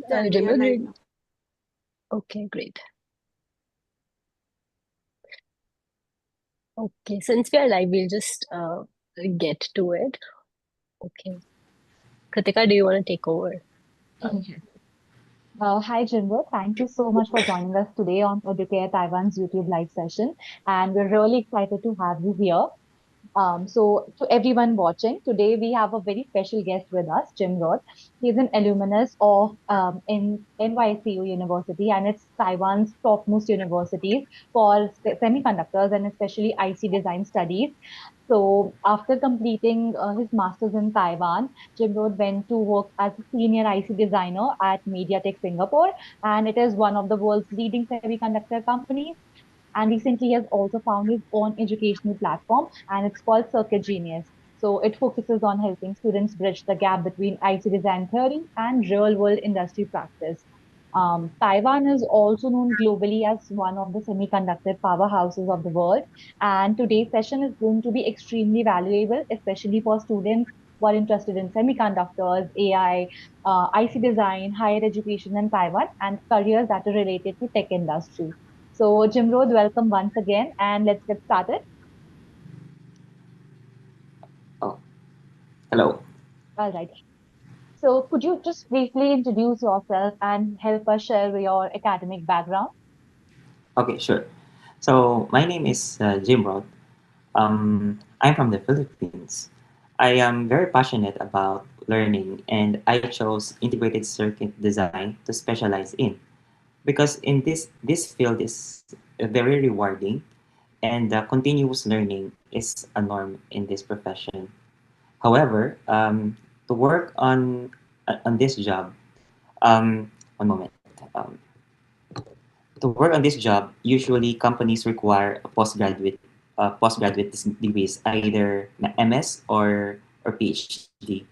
Yeah, we are Jimrod, live now. okay, great. Okay, since we are live, we'll just get to it. Okay. Kritika, do you want to take over? Okay. Hi, Jimrod. Thank you so much for joining us today on Educare Taiwan's YouTube live session. And we're really excited to have you here. So, to everyone watching, today we have a very special guest with us, Jimrod. He's an alumnus of in NYCU University, and it's Taiwan's topmost universities for semiconductors and especially IC design studies. So, after completing his master's in Taiwan, Jimrod went to work as a senior IC designer at MediaTek Singapore, and it is one of the world's leading semiconductor companies. And recently, he has also found his own educational platform, and it's called CktGenius. So, it focuses on helping students bridge the gap between IC design theory and real world industry practice. Taiwan is also known globally as one of the semiconductor powerhouses of the world. And today's session is going to be extremely valuable, especially for students who are interested in semiconductors, AI, IC design, higher education in Taiwan, and careers that are related to tech industry. So, Jimrod, welcome once again, and let's get started. Oh, hello. All right. So, could you just briefly introduce yourself and help us share your academic background? Okay, sure. So my name is Jimrod. I'm from the Philippines. I am very passionate about learning, and I chose integrated circuit design to specialize in because in this field is very rewarding, and continuous learning is a norm in this profession. However, to work on this job, one moment. To work on this job, usually companies require a postgraduate degrees, either MS or PhD.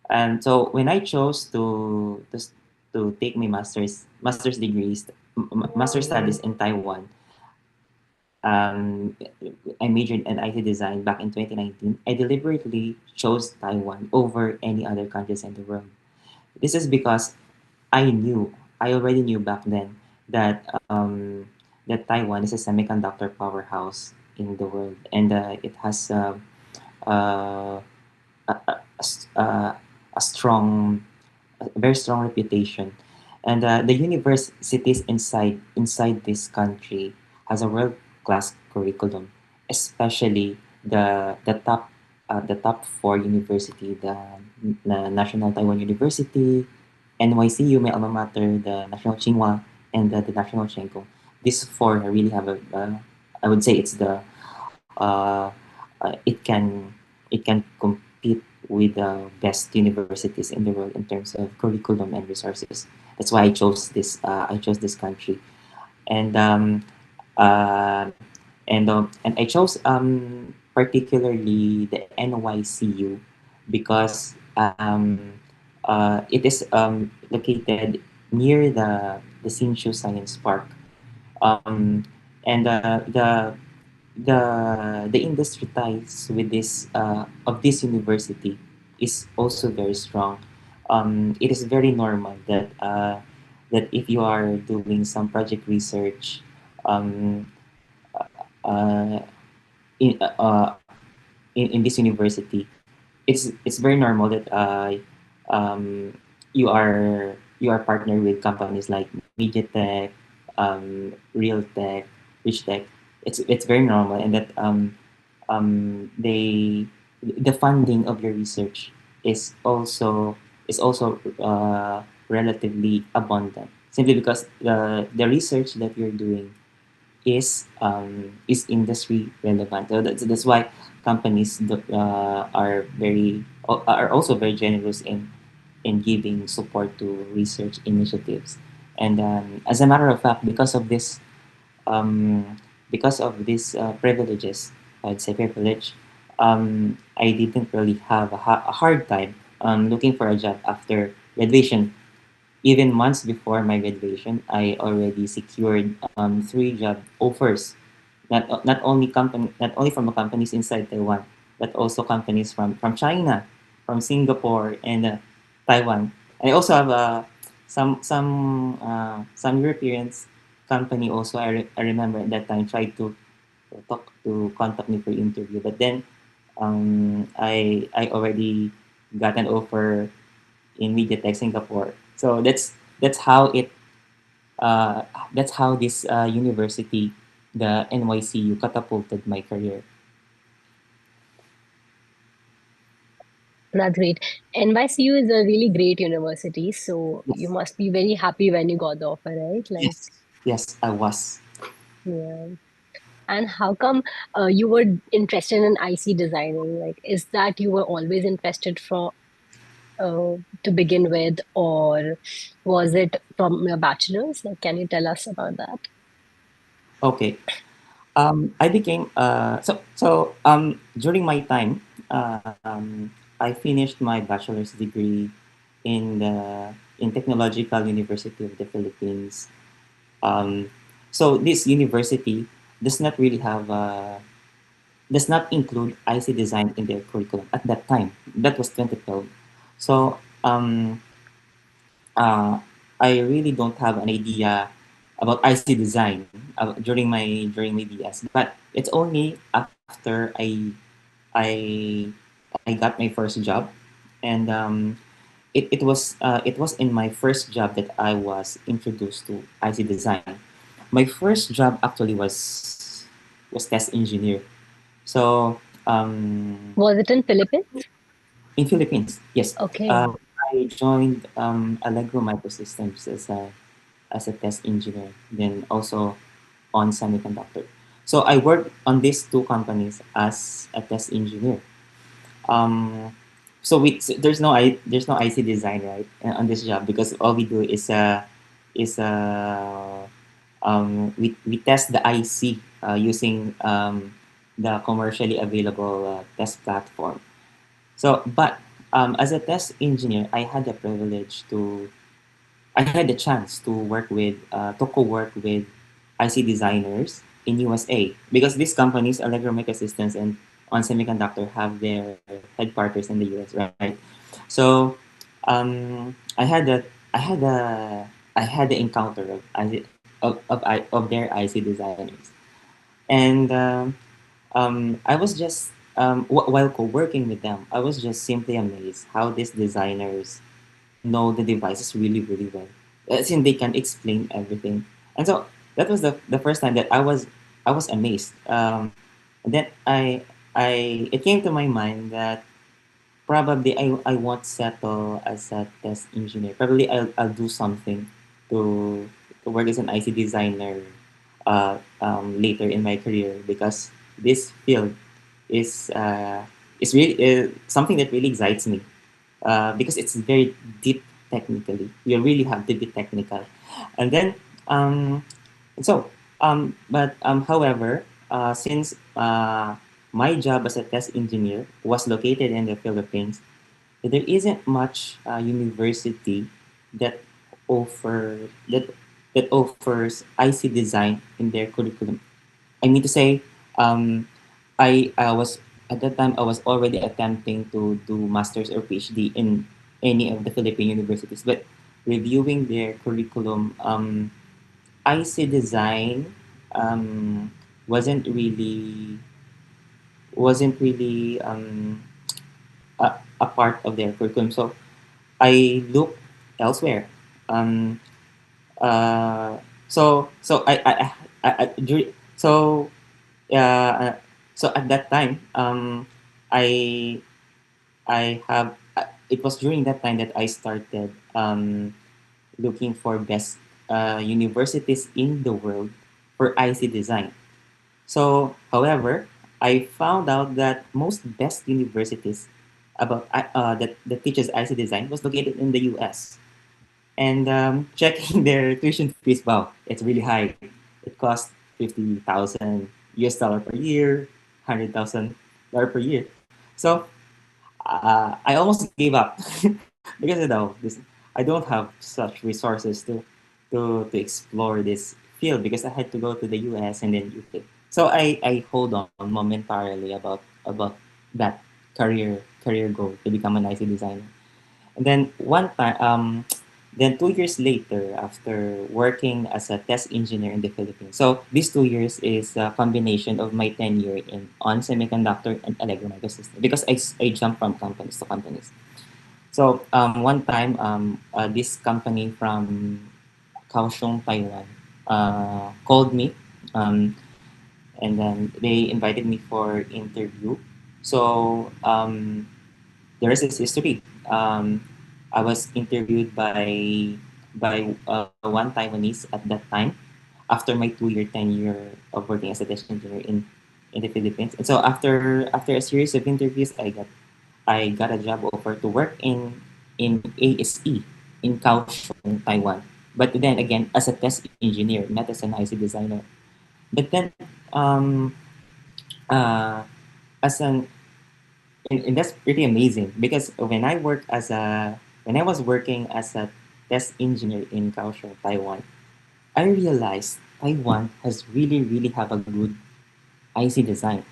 And so when I chose to take my master's studies in Taiwan, um, I majored in IT design back in 2019. I deliberately chose Taiwan over any other countries in the world. This is because I already knew back then that that Taiwan is a semiconductor powerhouse in the world, and it has uh, a strong, a very strong reputation. And the universities inside this country has a world class curriculum, especially the top four university, the National Taiwan University, NYCU, my alma mater, the National Tsinghua, and the National Chenko. These four really have I would say it's the it can compete with the best universities in the world in terms of curriculum and resources. That's why I chose this. I chose this country, and uh, and I chose particularly the NYCU because it is located near the Sinshu Science Park, um, and the industry ties with this of this university is also very strong. It is very normal that if you are doing some project research um, uh, in, uh, uh, in this university, it's very normal that you are partnered with companies like MediaTek, Realtek, RichTech. It's very normal, and that they the funding of your research is also relatively abundant simply because the research that you're doing is industry relevant. So that's why companies are also very generous in giving support to research initiatives. And as a matter of fact, um, because of these privileges, I'd say privilege, I didn't really have a hard time looking for a job after graduation. Even months before my graduation, I already secured three job offers. Not only from the companies inside Taiwan, but also companies from China, from Singapore, and Taiwan. And I also have some European company also. I remember at that time tried to contact me for interview, but then I already got an offer in MediaTek Singapore. So that's how it that's how this university, the NYCU, catapulted my career. That's great. NYCU is a really great university, so you Yes, must be very happy when you got the offer, right? Like, yes, yes, I was. yeah. And how come you were interested in IC designing? Like, is that you were always interested to begin with, or was it from your bachelor's? Like, can you tell us about that? Okay. I became during my time. I finished my bachelor's degree in Technological University of the Philippines. Um, so this university does not really have does not include IC design in their curriculum at that time. That was 2012. So uh, I really don't have an idea about IC design during my BS. But it's only after I I got my first job, and it was in my first job that I was introduced to IC design. My first job actually was test engineer. So Was it in Philippines? in Philippines, yes, Okay. I joined Allegro Microsystems as a test engineer, then also on semiconductor. So I worked on these two companies as a test engineer. Um, there's no IC design, right, on this job, because all we do is we test the IC using the commercially available test platform. So, but as a test engineer, I had the privilege to I had the chance to co-work with IC designers in USA, because these companies, Allegro Microsystems and On Semiconductor, have their headquarters in the US, right? So I had a I had a I had the encounter of their IC designers, and I was just while co-working with them, I was just simply amazed how these designers know the devices really, really well. Since they can explain everything, and so that was the first time that I was amazed. And then it came to my mind that probably I won't settle as a test engineer. Probably I'll do something to to work as an IC designer later in my career, because this field is really something that really excites me, because it's very deep technically. You really have to be technical. And then, um, however, since my job as a test engineer was located in the Philippines, there isn't much university that that offers IC design in their curriculum. I mean to say, um, I was at that time I was already attempting to do masters or PhD in any of the Philippine universities, but reviewing their curriculum, IC design um, wasn't really wasn't really a part of their curriculum. So I looked elsewhere. Um, uh, I during, uh, so at that time, I it was during that time that I started looking for best universities in the world for IC design. So, however, I found out that most best universities that teaches IC design was located in the US. And checking their tuition fees, wow, it's really high. It costs 50,000 US dollar per year, $100,000 per year. So I almost gave up because I don't have such resources to explore this field, because I had to go to the US and then UK. So I hold on momentarily about that career goal to become an IC designer. And then one time, then 2 years later, after working as a test engineer in the Philippines. So these 2 years is a combination of my tenure in on semiconductor and electromicrosystem because I jumped from companies to companies. So one time, this company from Kaohsiung, Taiwan, called me, um, and then they invited me for interview. So the rest is history. I was interviewed by one Taiwanese at that time after my 2 year tenure of working as a test engineer in the Philippines. And so after a series of interviews, I got a job offer to work in ASE in Kaohsiung, Taiwan. But then again, as a test engineer, not as an IC designer. But then, uh, as an and that's pretty amazing because when I was working as a test engineer in Kaohsiung, Taiwan, I realized Taiwan has really have a good IC design.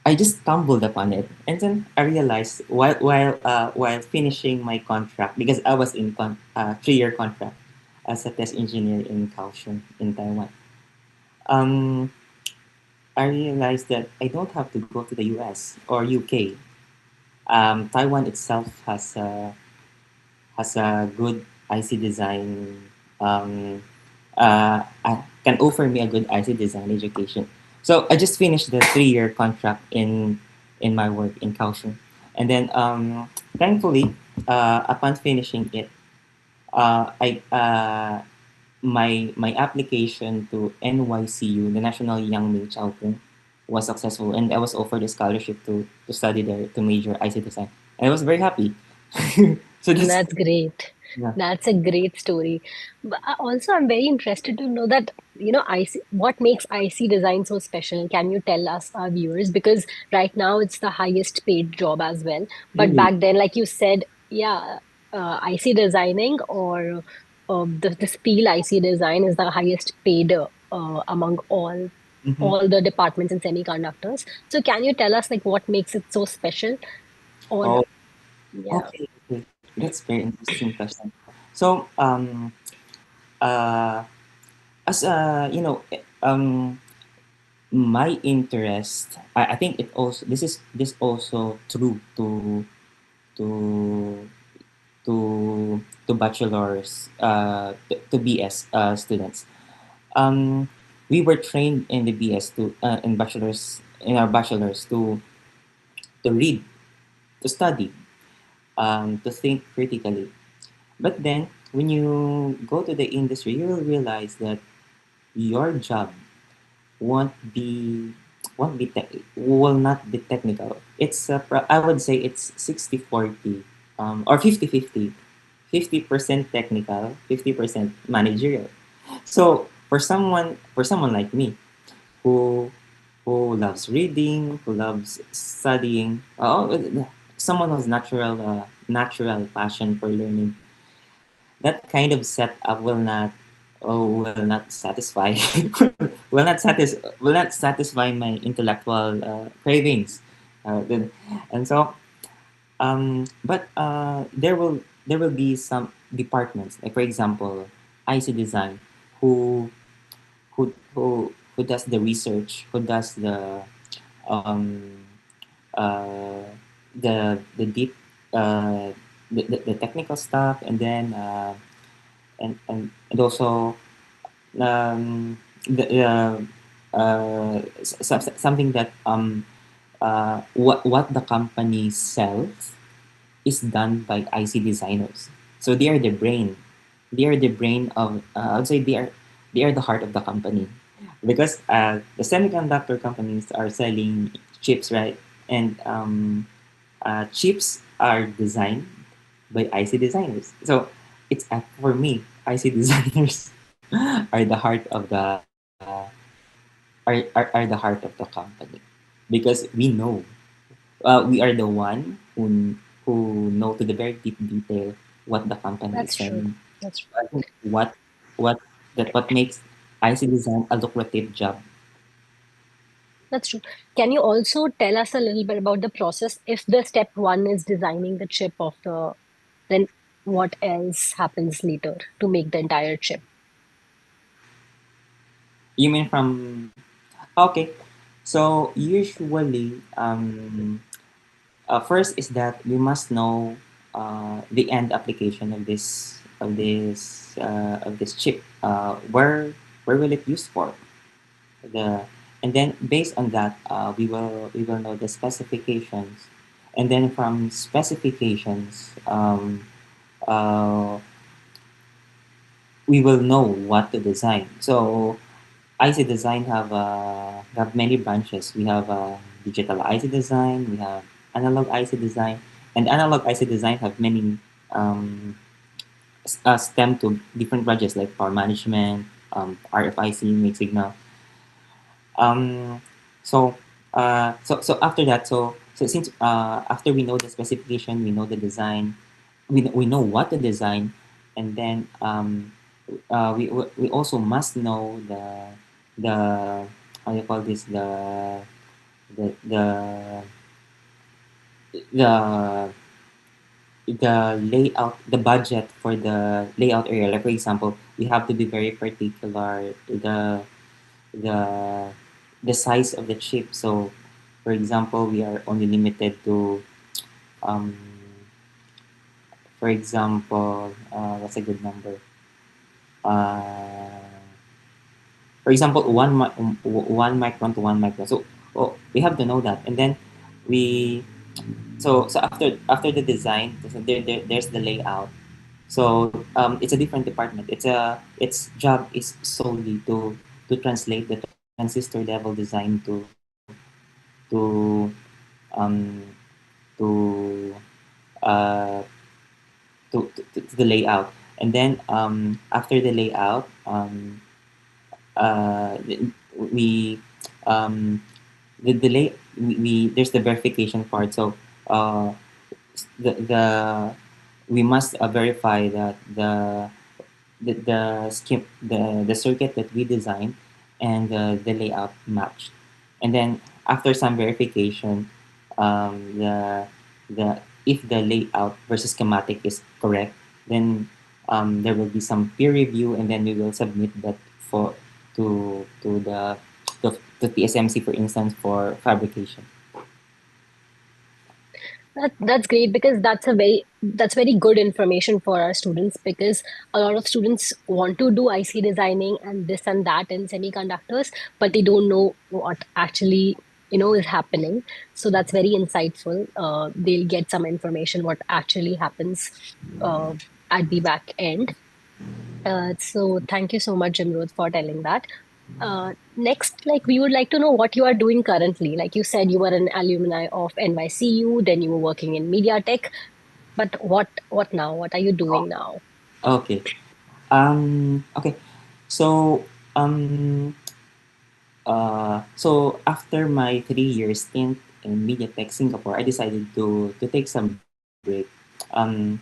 I just stumbled upon it, and then I realized while finishing my contract because I was in 3 year contract as a test engineer in Kaohsiung in Taiwan. Um, I realized that I don't have to go to the US or UK. Taiwan itself has a good IC design. Can offer me a good IC design education. So I just finished the 3 year contract in my work in Kaohsiung, and then thankfully, upon finishing it, I my application to NYCU, the National Yang Ming Chiao Kung, was successful, and I was offered a scholarship to study there to major IC design, and I was very happy. So that's That's great. yeah, That's a great story. But also, I'm very interested to know that, IC, what makes IC design so special? Can you tell us, our viewers? Because right now it's the highest paid job as well. But really. back then, like you said, yeah, IC designing or the Spiel IC design is the highest paid among Mhm. all the departments in semiconductors. So can you tell us like what makes it so special? Or Oh, yeah. okay, okay. That's very interesting question. So, uh, as my interest, I think it also this also true to to to bachelor's to BS students. Um, we were trained in the BS in our bachelors to read, to study, to think critically. But then, when you go to the industry, you will realize that your job won't be will not be technical. I would say it's 60-40, or 50-50. 50% technical, 50% managerial. So for someone like me who loves reading, who loves studying, someone who's natural passion for learning, that kind of setup will not satisfy will not satisfy my intellectual cravings. Then, and so but there will be some departments, like for example IC design, who who does the research, who does um uh the deep the technical stuff, and then and also the something that what the company sells is done by IC designers. So they are the brain. They are the brain of I would say they are the heart of the company, because the semiconductor companies are selling chips, right? And chips are designed by IC designers. So it's for me, IC designers are the heart of are the heart of the company, because we are the one who know to the very deep detail what the company is That's true. selling. That's true. I think what what makes IC design a lucrative job. That's true. Can you also tell us a little bit about the process if the step one is designing the chip of the then what else happens later to make the entire chip? You mean from okay? So usually, first is that we must know the end application of this chip. Where will it use for the and then based on that we will know the specifications, and then from specifications uh, we will know what to design. So IC design have many branches. We have digital IC design, we have analog IC design, and analog IC design have many um, stem to different branches like power management, RFIC, mixed signal. Um, so after that, so since after we know the specification, we know the design, we know what to design, and then we also must know the how do you call this the the the the layout, the budget for the layout area. Like for example, we have to be very particular the the size of the chip. So, for example, we are only limited to, um, for example, what's a good number? Uh, for example, one micron to one micron. So, oh, we have to know that, and then we so after the design, so there's the layout. So it's a different department. Its job is solely to translate the transistor level design to um, to, uh, to the layout. And then after the layout, uh, we um, the delay we there's the verification part. So uh, the we must verify that the skip the circuit that we designed and the layout matched. And then after some verification, the if the layout versus schematic is correct, then there will be some peer review, and then we will submit that for to the TSMC, for instance, for fabrication. That's great because that's very good information for our students, because a lot of students want to do IC designing and this and that in semiconductors, but they don't know what actually is happening. So that's very insightful. They'll get some information what actually happens uh, at the back end. So thank you so much, Jimrod, for telling that. Next, like we would like to know what you are doing currently. Like you said, you were an alumni of NYCU, then you were working in MediaTek. But what now? What are you doing now? Okay. Okay. So um so after my 3 year stint in MediaTek Singapore, I decided to take some break. Um,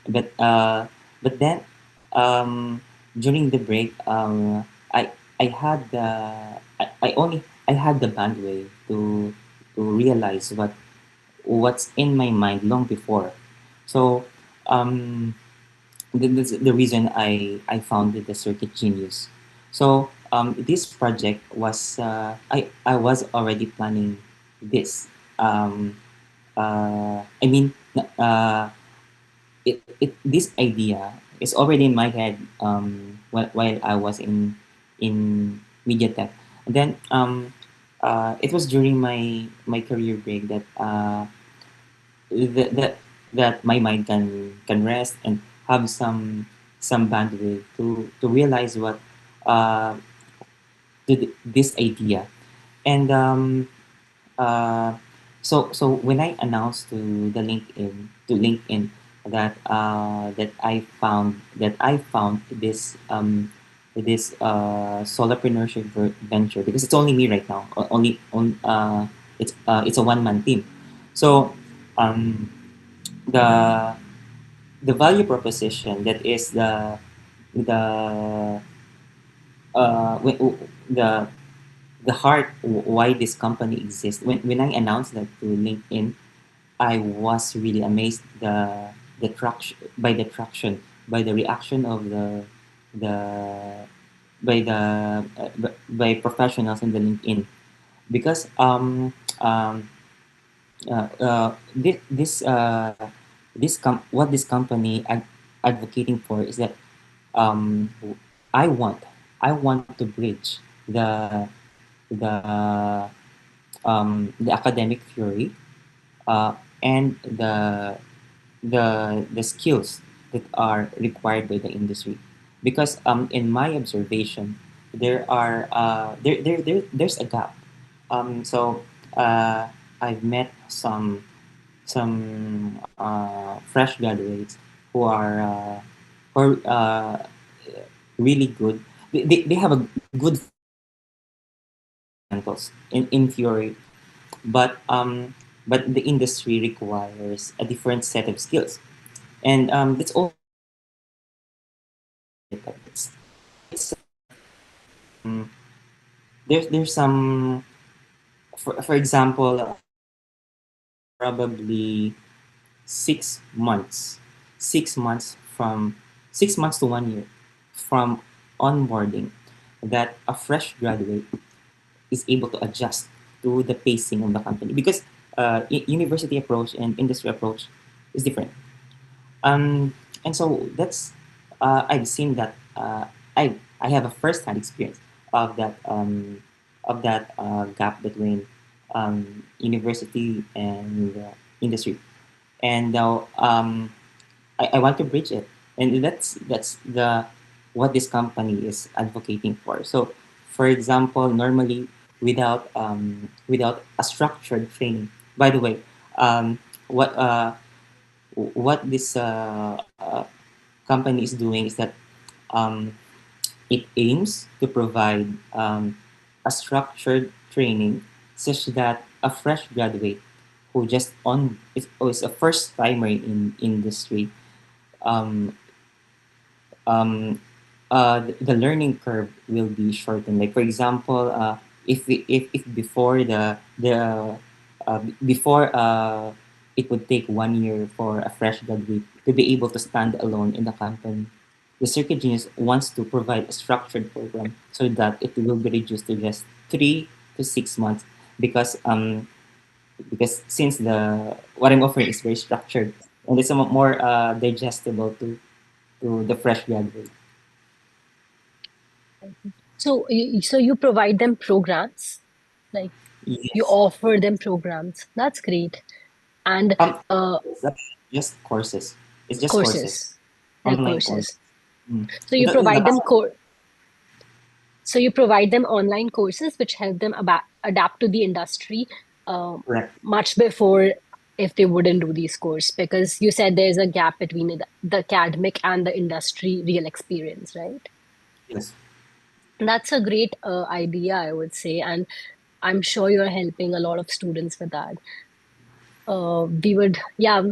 but then during the break, I had I only I had the bandwidth to realize what's in my mind long before. So um, that's the reason I founded the Circuit Genius. So this project was I was already planning this. I mean, this idea is already in my head while I was in MediaTek. And then it was during my career break that that that my mind can rest and have some bandwidth to realize what uh, this idea. And uh, so when I announced to LinkedIn that I found this solopreneurship venture, because it's only me right now, only on it's a one man team. So um, the the value proposition, that is the the the heart why this company exists. When I announced that to LinkedIn, I was really amazed the traction, by the reaction of the by professionals in the LinkedIn, because this what this company advocating for is that um, I want I want to bridge the the academic theory, uh, and the skills that are required by the industry, because in my observation there's a gap. So I've met some fresh graduates who are really good. They have a good fundamentals in theory, but the industry requires a different set of skills, and that's all. It's, it's um, there's some, for example, probably 6 months, 6 months from 6 months to 1 year from onboarding, that a fresh graduate is able to adjust to the pacing of the company, because university approach and industry approach is different. Um, and so that's I've seen that I have a first-hand experience of that gap between university and industry, and now I want to bridge it, and that's the what this company is advocating for. So, for example, normally without a structured training. By the way, um, what uh, what this company is doing is that um, it aims to provide a structured training such that a fresh graduate who just on is a first timer in industry, um, the learning curve will be shortened. Like, for example, if before before it would take 1 year for a fresh graduate to be able to stand alone in the company, the Circuit Genius wants to provide a structured program so that it will be reduced to just 3 to 6 months, because since the what I'm offering is very structured, and it's somewhat more digestible to the fresh graduate. So you provide them programs, like you Yes. offer them programs. That's great. And uh, It's not just courses. It's just courses, courses, they're online courses. courses. Mm. So you provide them so you provide them online courses which help them adapt to the industry Correct. much before if they wouldn't do these courses, because you said there's a gap between the academic and the industry real experience, right? Yes. That's a great idea, I would say, and I'm sure you're helping a lot of students with that. We would, yeah,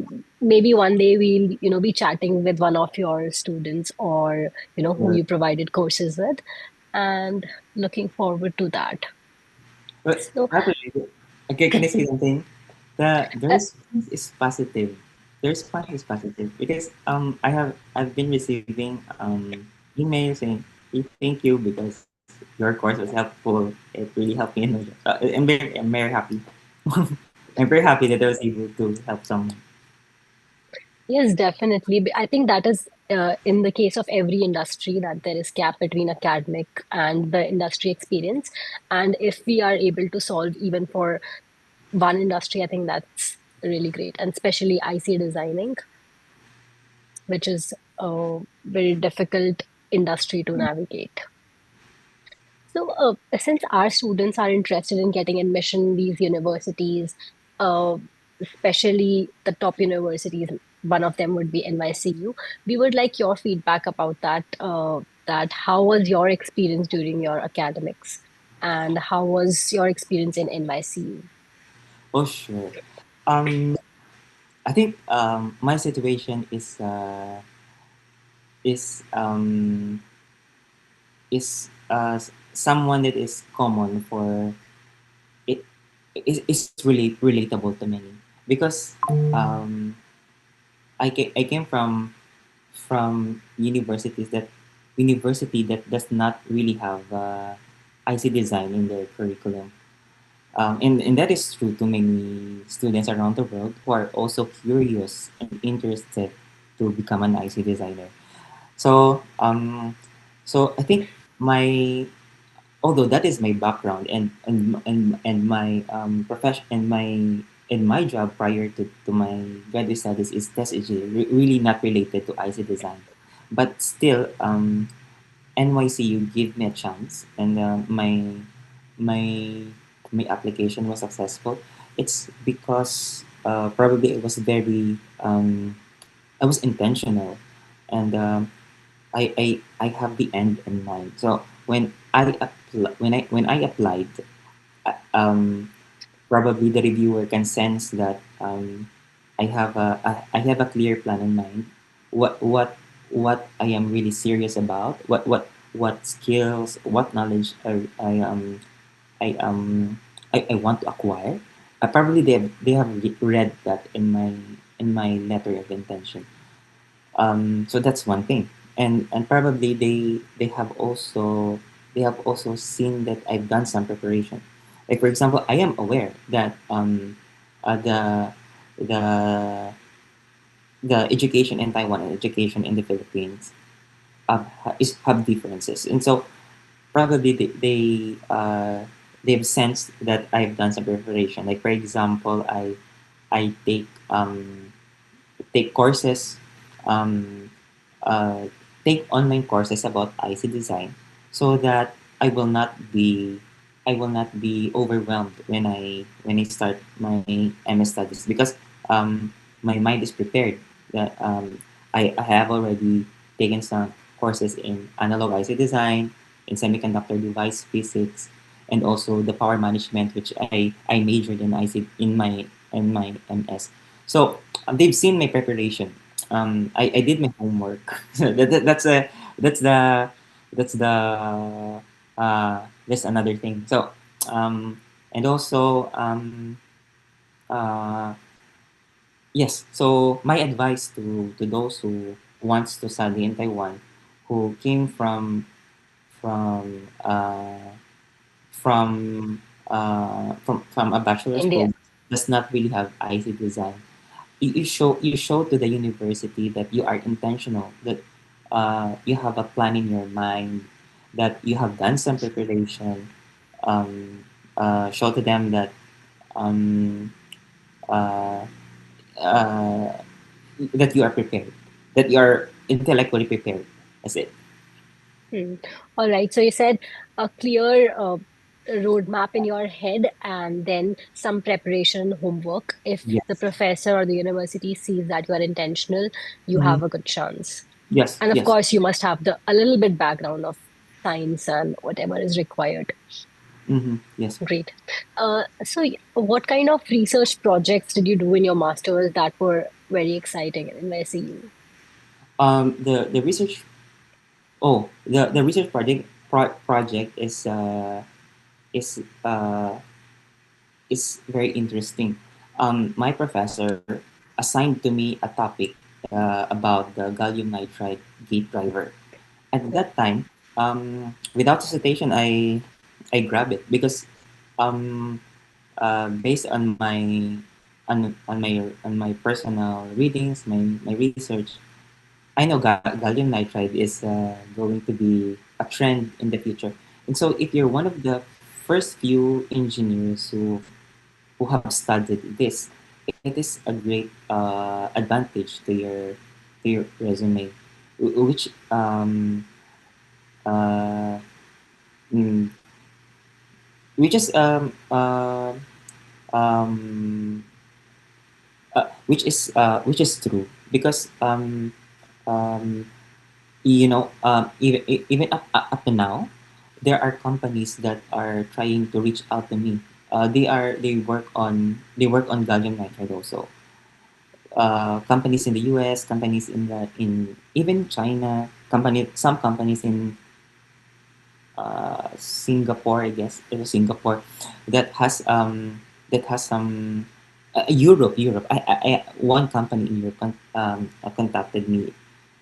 maybe one day we'll, be chatting with one of your students or, who Sure. you provided courses with, and looking forward to that. But So, actually, okay, can I say something? The uh, response is positive. The response is positive because I've been receiving emails saying, hey, thank you because your course was helpful. It really helped me in my job. I'm very happy. I'm very happy that I was able to help someone. yes, definitely. I think that is in the case of every industry that there is gap between academic and the industry experience. And if we are able to solve even for one industry, I think that's really great. And especially IC designing, which is a very difficult industry to navigate. So, since our students are interested in getting admission in these universities, uh, especially the top universities, one of them would be NYCU. We would like your feedback about that. That how was your experience during your academics, and how was your experience in NYCU? Oh, sure. Um, I think my situation is someone that is common for it is really relatable to many, because um, I came from university that does not really have IC design in their curriculum. And that is true to many students around the world who are also curious and interested to become an IC designer. So so I think my although that is my background and my profession and my job prior to my graduate studies is test engineer, really not related to IC design, but still NYCU gave me a chance, and my my application was successful. It's because probably it was very I was intentional, and I have the end in mind. So when I applied, um, probably the reviewer can sense that I have a clear plan in mind. What I am really serious about. What skills, what knowledge I I want to acquire. Probably they have read that in my letter of intention. So that's one thing, and probably they have also seen that I've done some preparation. Like for example, I am aware that uh, the the the education in Taiwan and education in the Philippines have differences, and so probably they've sensed that I've done some preparation. Like for example, I take courses, um, uh, take online courses about IC design, so that I will not be overwhelmed when I start my MS studies, because um, my mind is prepared that I have already taken some courses in analog IC design, in semiconductor device physics, and also the power management, which I majored in IC in my MS. So they've seen my preparation. I did my homework. That's the that's the that's another thing. So and also uh, yes. So my advice to those who wants to study in Taiwan, who came from from a bachelor's India. program, does not really have IC design. You show to the university that you are intentional, that you have a plan in your mind, that you have done some preparation. um, Show to them that um, uh, uh, that you are prepared, that you are intellectually prepared. That's it. Hmm. All right. So you said a clear roadmap in your head and then some preparation homework. If the Yes. professor or the university sees that you are intentional, you Hmm. have a good chance. Yes. And of Yes. course, you must have the a little bit background of science and whatever is required. Yes. Great. What kind of research projects did you do in your master's that were very exciting and impressive you? The research. Oh, the research project is is very interesting. My professor assigned to me a topic about the gallium nitride gate driver. At that time, without hesitation, I grab it because um, based on my personal readings, my research, I know gallium nitride is going to be a trend in the future. And so, if you're one of the first few engineers who have studied this, it is a great advantage to your resume, which uh, mm, which is um, which is true because you know even up to now, there are companies that are trying to reach out to me. They work on gallium nitride also. Companies in the US, companies in even China, some companies in Singapore, I guess it was Singapore, that has some. Europe. One company in Europe contacted me,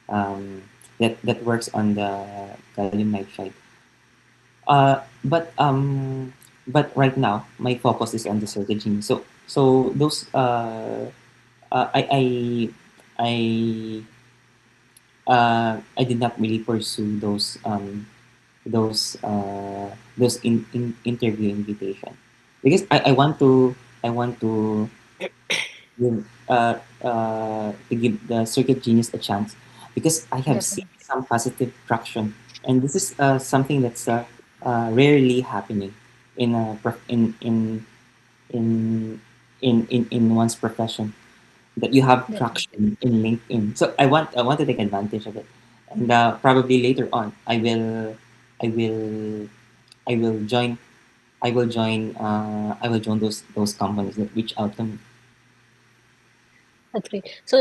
that works on the gallium nitride. Uh, but um, but right now my focus is on the circuit. So those I I did not really pursue those interview invitation because I want give, to give the circuit genius a chance because I have seen Definitely. some positive traction, and this is something that's rarely happening in a in, in one's profession, that you have Definitely. traction in LinkedIn. So I want to take advantage of it, and probably later on I will I will join I will join those companies that reach out to me. That's great. So,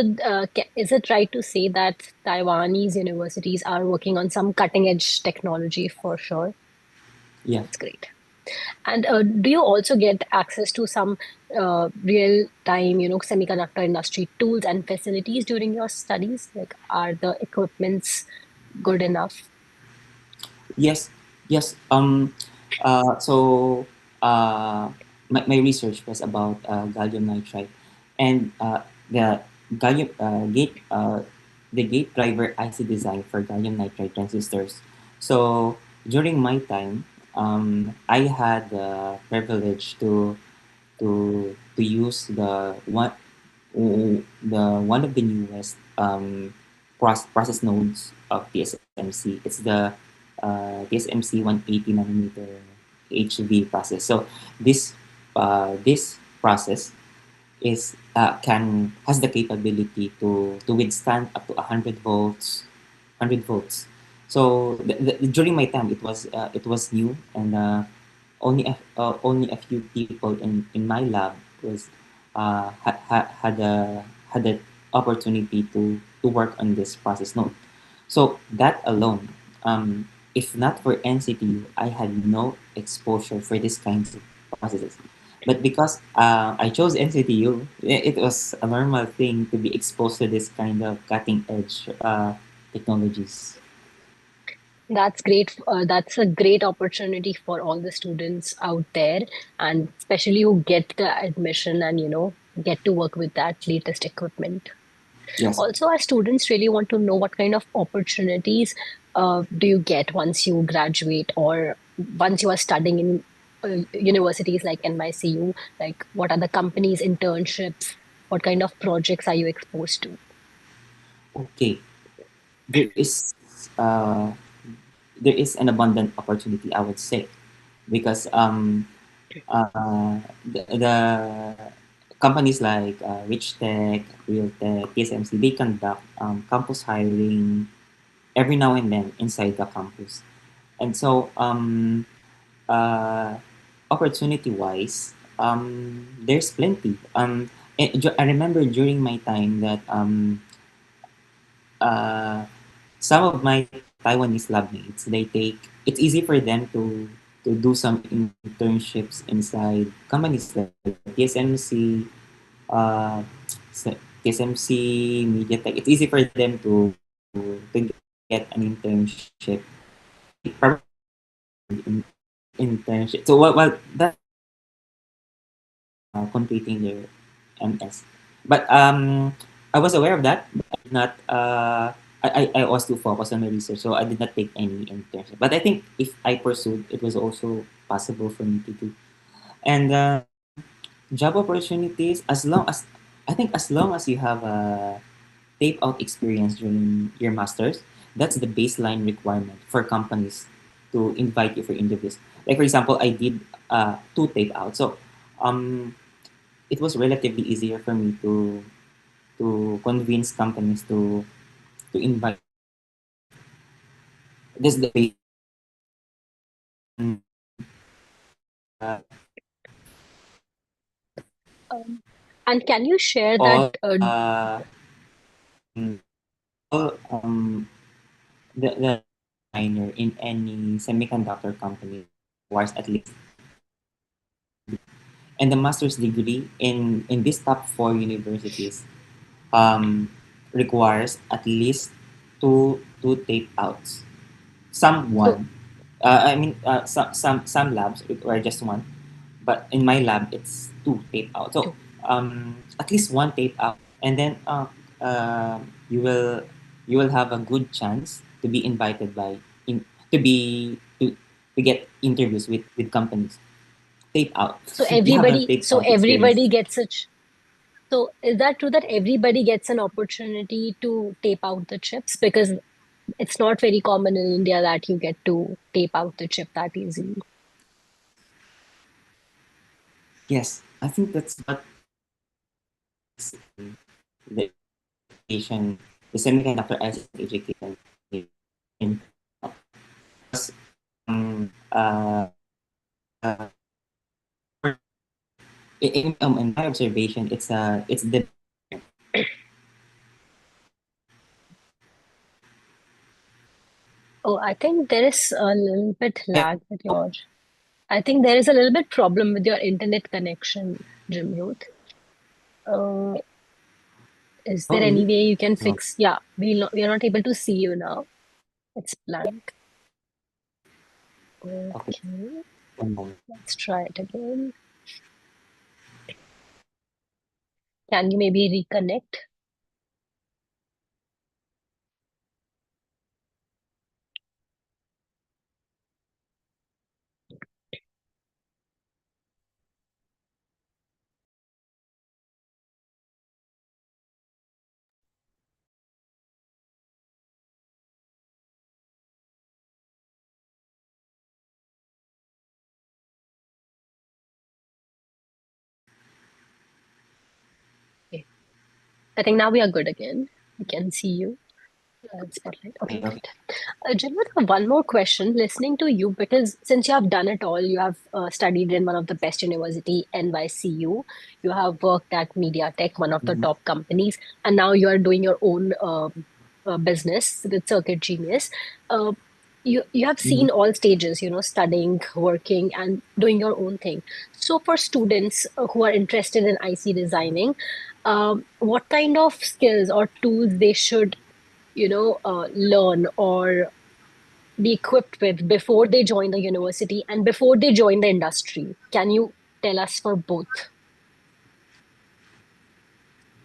is it right to say that Taiwanese universities are working on some cutting edge technology for sure? Yeah. That's great. And do you also get access to some real time, semiconductor industry tools and facilities during your studies? Like, are the equipments good enough? Yes, yes. So my research was about gallium nitride, and the gallium the gate driver IC design for gallium nitride transistors. So during my time, I had the privilege to use one of the newest process nodes of TSMC. It's the TSMC 180 nanometer HV process. So this process is can has the capability to withstand up to 100 volts. So during my time, it was new, and only a few people in my lab was had the opportunity to work on this process node. So that alone, if not for NCTU, I had no exposure for these kinds of processes. But because I chose NCTU, it was a normal thing to be exposed to this kind of cutting edge technologies. That's great. That's a great opportunity for all the students out there, and especially who get the admission and, get to work with that latest equipment. Yes. Also, our students really want to know what kind of opportunities do you get once you graduate or once you are studying in universities like NYCU? Like, what are the companies' internships? What kind of projects are you exposed to? Okay. There is uh, there is an abundant opportunity, I would say, because the companies like Rich Tech, Real Tech, TSMC, they conduct campus hiring every now and then inside the campus. And so, uh, opportunity wise, there's plenty. I remember during my time that uh, some of my Taiwanese lab mates, it's easy for them to do some internships inside companies like TSMC, uh, TSMC, MediaTek. It's easy for them to get an internship. Probably in, internship. So while that completing their MS, but I was aware of that, but I did not. I was too focused on my research, so I did not take any internship. But I think if I pursued, it was also possible for me to do. And job opportunities, as long as you have a tape out experience during your masters, that's the baseline requirement for companies to invite you for interviews. Like for example, I did two tape outs, so um, it was relatively easier for me to convince companies to invite. This is the base. Uh, Um, and can you share that? all mm, all the designer in any semiconductor company requires at least and the master's degree in these top four universities um, requires at least two tape outs. Some So one. Some labs require just one, but in my lab it's two tape out. So two. at least one tape out, and then you will have a good chance to be invited by in to be to get interviews with companies. Tape out. So You have a everybody, tape so out experience. everybody gets a so is that true that everybody gets an opportunity to tape out the chips? Because it's not very common in India that you get to tape out the chip that easily. Yes, I think that's what the education, the semiconductor ICT education in uh, uh, in my observation, it's the Oh, I think there is a little bit lag with your. I think there is a little bit problem with your internet connection, Jimrod. Uh, is oh there any really? way you can No. fix? Yeah, we are not able to see you now. It's blank. Okay, Okay, one moment. let's try it again. Can you maybe reconnect? Okay. I think now we are good again. We can see you. Spotlight. Okay, Okay, okay. great. Jimmy, one more question. Listening to you, because since you have done it all, you have studied in one of the best university, NYCU. You have worked at MediaTek, one of the Mhm. top companies, and now you are doing your own business with CktGenius. Uh, you have Mhm. seen all stages, studying, working, and doing your own thing. So for students who are interested in IC designing, what kind of skills or tools they should learn or be equipped with before they join the university and before they join the industry? Can you tell us for both?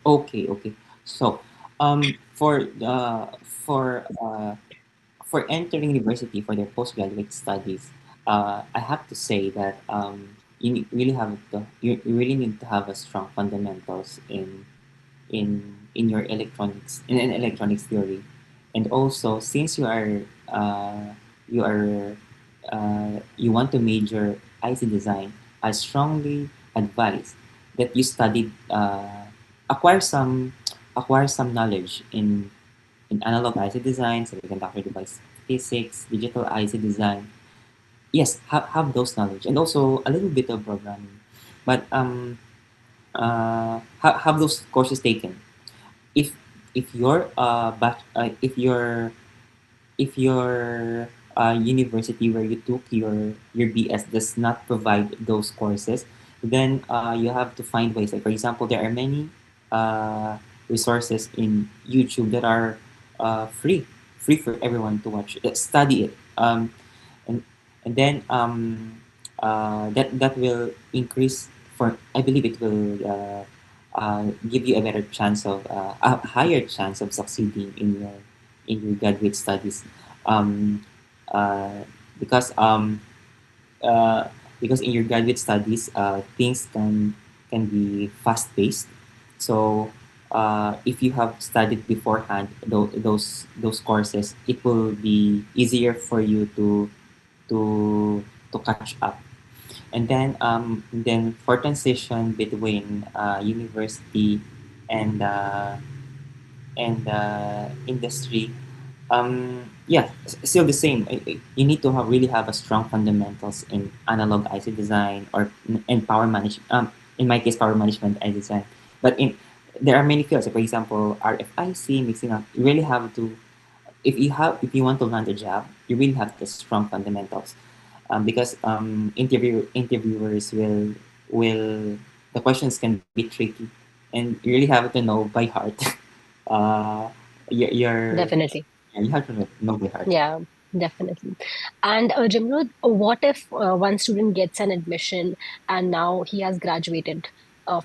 Okay, okay. So, for for entering university for their postgraduate studies, I have to say that you really need to have a strong fundamentals in your electronics in an electronics theory, and also since you are you want to major IC design, I strongly advise that you study acquire some acquire some knowledge in analog IC design, semiconductor device physics, digital IC design. Yes, have those knowledge and also a little bit of programming, but have those courses taken if your if your university where you took your BS does not provide those courses, then you have to find ways. Like for example, there are many resources in YouTube that are free for everyone to watch. Study it, and and then that will increase for. I believe it will give you a better chance of a higher chance of succeeding in your graduate studies, um, uh, because um, uh, because in your graduate studies things can be fast paced. So if you have studied beforehand those courses, it will be easier for you to to catch up. And then for transition between university and industry, yeah, still the same. You need to really have a strong fundamentals in analog IC design or in power management. In my case, power management and design. But there are many fields. For example, RFIC mixing up. You really have to if you want to land a job, you really have the strong fundamentals because interviewers will the questions can be tricky, and you really have to know by heart. uh, your Definitely. you have to know by heart. Yeah, definitely. And Jimrod, what if one student gets an admission and now he has graduated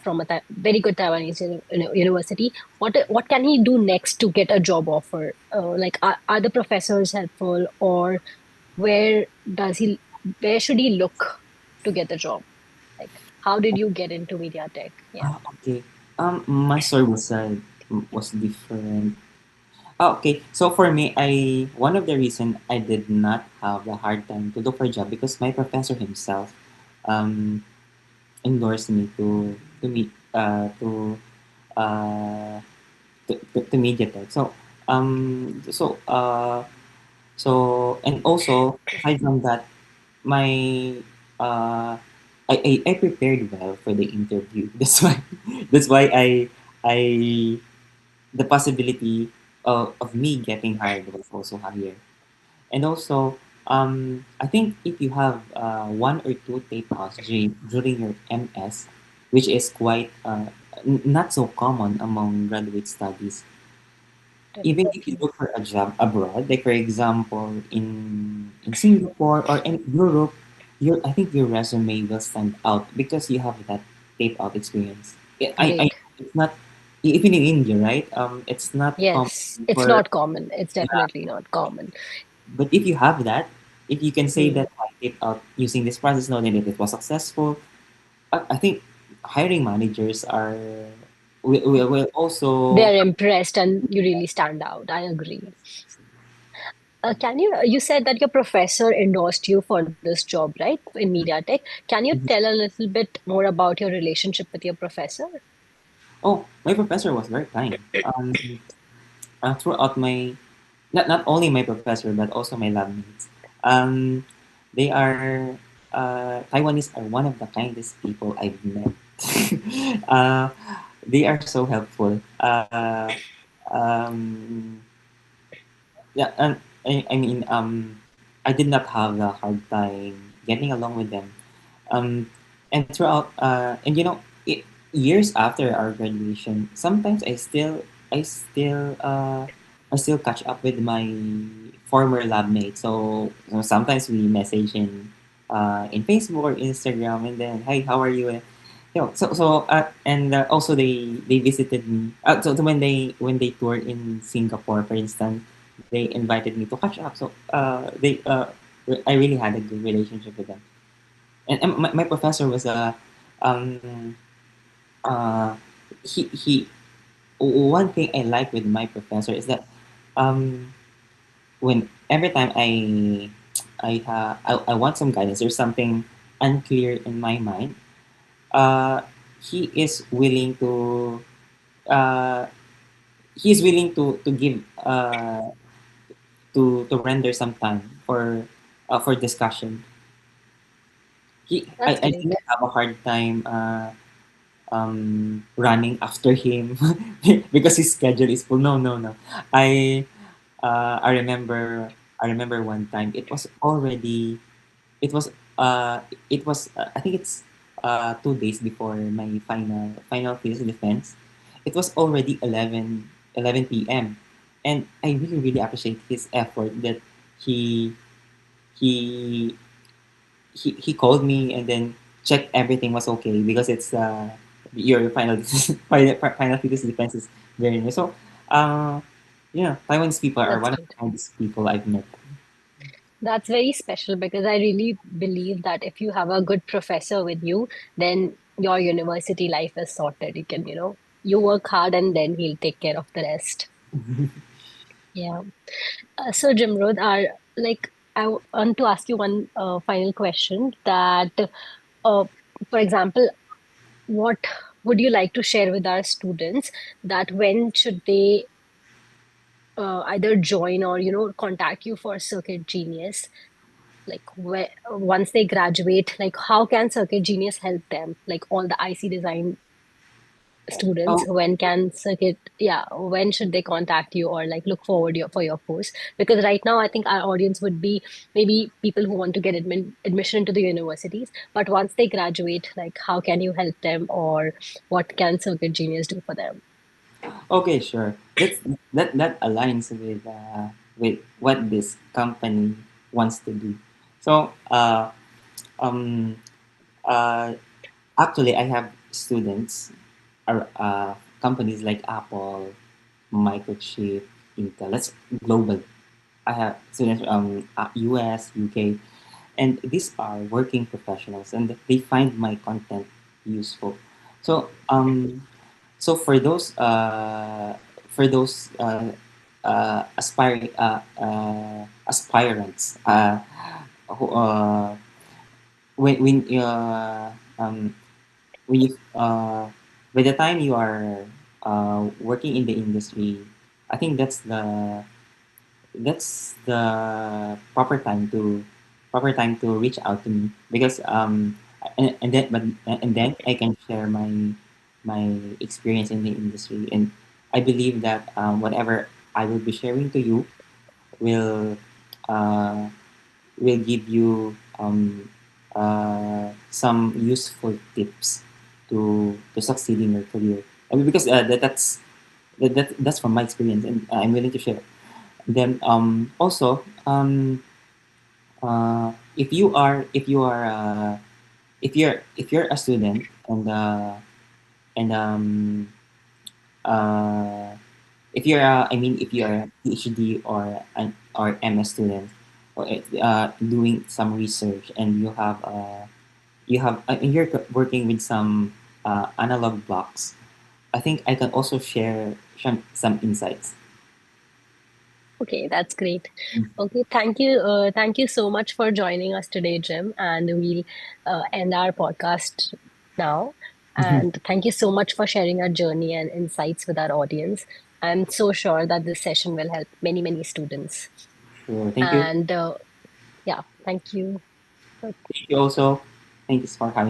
from a very good Taiwanese university? What can he do next to get a job offer? Like, are the professors helpful, or where does he where should he look to get the job? Like, how did you get into MediaTek? Yeah, Okay. My story was different. Okay. So for me, I one of the reason I did not have a hard time to look for a job because my professor himself um endorsed me to meet uh to MediaTek. So and also aside from that, my I prepared well for the interview. That's why I the possibility of me getting hired was also higher. And also, I think if you have one or two tape outs during your MS, which is quite not so common among graduate studies, even if you definitely. look for a job abroad, like for example in Singapore or in Europe, your I think your resume will stand out because you have that tape out experience. I Great. it's not even in India, right? It's not common Yes, it's for not common. It's yeah, definitely not common. but if you have that, if you can say Hmm. that I taped out using this process, knowing that it was successful, I think hiring managers will also. They're impressed and you really stand out. I agree. You said that your professor endorsed you for this job, right? In MediaTek. Can you tell a little bit more about your relationship with your professor? Oh, my professor was very kind. Throughout my not only my professor but also my lab mates. Um, they are Taiwanese are one of the kindest people I've met. uh, they are so helpful. Um, yeah, and I did not have a hard time getting along with them. Um, and throughout, years after our graduation, sometimes I still catch up with my former lab mates. So sometimes we message in Facebook or Instagram, and then, hey, how are you? And also they visited me. So when they toured in Singapore, for instance, they invited me to catch up. I really had a good relationship with them. And my professor was um uh he one thing I like with my professor is that um when every time I want some guidance, there's something unclear in my mind. Uh, he is willing to uh he's willing to give to render some time for discussion. That's I didn't great. have a hard time running after him because his schedule is full. No, no, no. I I remember one time it was uh I think it's 2 days before my final thesis defense. It was already 11 p.m. and I really appreciate his effort that he he he called me and then checked everything was okay because it's your final final thesis defense is very near. So uh Taiwanese people are That's one of great. the kindest people I've met. That's very special because I really believe that if you have a good professor with you, then your university life is sorted. You work hard and then he'll take care of the rest. Yeah. So, Jimrod, I want to ask you one final question that, uh, for example, what would you like to share with our students that when should they either join or, contact you for Circuit Genius? Like once they graduate, like how can Circuit Genius help them? Like all the IC design. students, Oh, when can circuit, yeah, when should they contact you or like look forward for your course? Because right now I think our audience would be maybe people who want to get admission into the universities, but once they graduate, like how can you help them, or what can Circuit Genius do for them? okay, sure. That aligns with what this company wants to do. So, um, uh, actually, I have students, companies like Apple, Microchip, Intel. That's global. I have students from US, UK, and these are working professionals, and they find my content useful. So, for those aspirants, who, when when you by the time you are working in the industry, I think that's the proper time to reach out to me, because and then I can share my experience in the industry, and I believe that whatever I will be sharing to you will uh, will give you some useful tips to succeed in your career. I mean, because that's from my experience, and I'm willing to share. Then also, if you are if you're a student, and uh, if you're if you're a PhD or an or MS student, or doing some research, and and you're working with some analog blocks, I think I can also share some insights. Okay, that's great. Okay, thank you so much for joining us today, Jim, and we'll end our podcast now. And thank you so much for sharing our journey and insights with our audience. I'm so sure that this session will help many, many students. Sure. Thank you. And yeah, thank you. Thank you also. Thanks for having